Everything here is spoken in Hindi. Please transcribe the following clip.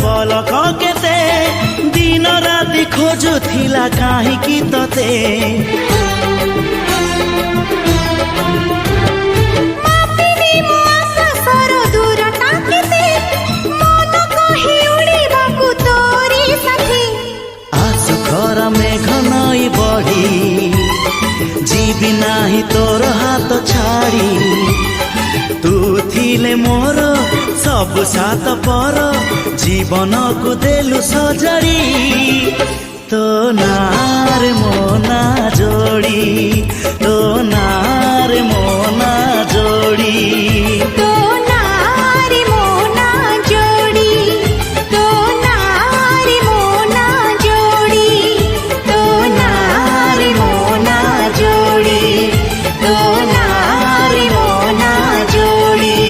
पलक केते दिन राति खोजुथिला काहींकि तते मेघ नई बढ़ी जीवी नाही तोर हाथ छाड़ी तू थिले मोर सब सात पर जीवन को देलु सजड़ी तो नार मो ना जोड़ी तो नार मो